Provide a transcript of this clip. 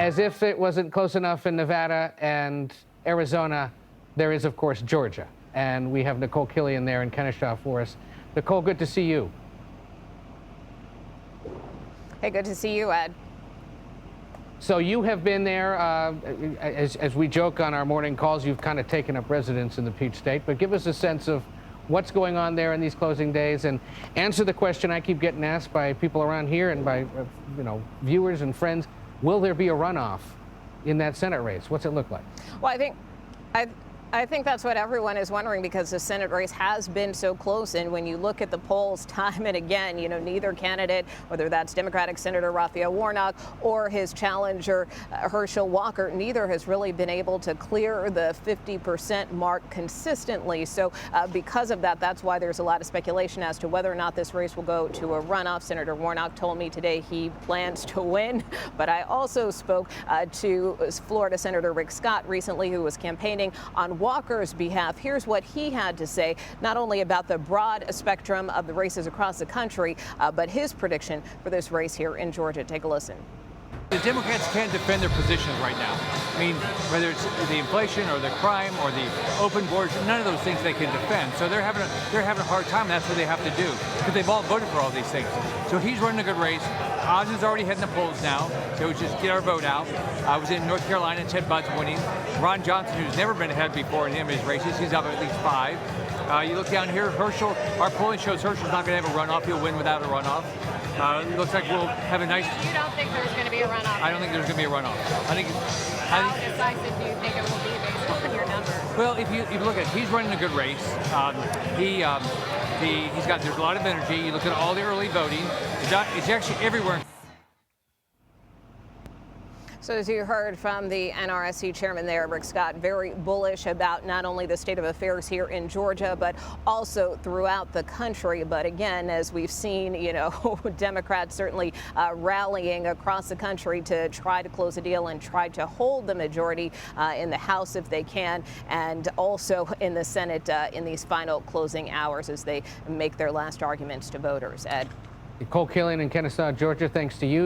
as if it wasn't close enough in Nevada and Arizona, there is, of course, Georgia. And we have Nikole Killion there in Kennesaw for us. Nikole, good to see you. Hey, good to see you, Ed. So you have been there, as we joke on our morning calls, you've kind of taken up residence in the Peach State, but give us a sense of what's going on there in these closing days, and answer the question I keep getting asked by people around here and by viewers and friends. Will there be a runoff in that Senate race? What's it look like? Well, I think that's what everyone is wondering, because the Senate race has been so close. And when you look at the polls time and again, neither candidate, whether that's Democratic Senator Raphael Warnock or his challenger Herschel Walker, neither has really been able to clear the 50% mark consistently. So because of that, that's why there's a lot of speculation as to whether or not this race will go to a runoff. Senator Warnock told me today he plans to win. But I also spoke to Florida Senator Rick Scott recently, who was campaigning on Walker's behalf. Here's what he had to say, not only about the broad spectrum of the races across the country, but his prediction for this race here in Georgia. Take a listen. The Democrats can't defend their positions right now. I mean, whether it's the inflation or the crime or the open borders, none of those things they can defend. So they're having a hard time, and that's what they have to do, because they've all voted for all these things. So he's running a good race. Osmond's already heading the polls now, so we just get our vote out. I was in North Carolina, Ted Budd's winning. Ron Johnson, who's never been ahead before in his races, he's up at least 5. You look down here, Herschel, our polling shows Herschel's not going to have a runoff. He'll win without a runoff. It looks like we'll have a nice... You don't think there's going to be a runoff? I don't think there's going to be a runoff. How decisive do you think it will be based on your numbers? Well, if you look at it, he's running a good race. There's a lot of energy. You look at all the early voting. It's actually everywhere. So as you heard from the NRSC chairman there, Rick Scott, very bullish about not only the state of affairs here in Georgia, but also throughout the country. But again, as we've seen, Democrats certainly rallying across the country to try to close a deal and try to hold the majority in the House if they can, and also in the Senate in these final closing hours as they make their last arguments to voters. Ed. Nikole Killion in Kennesaw, Georgia, thanks to you.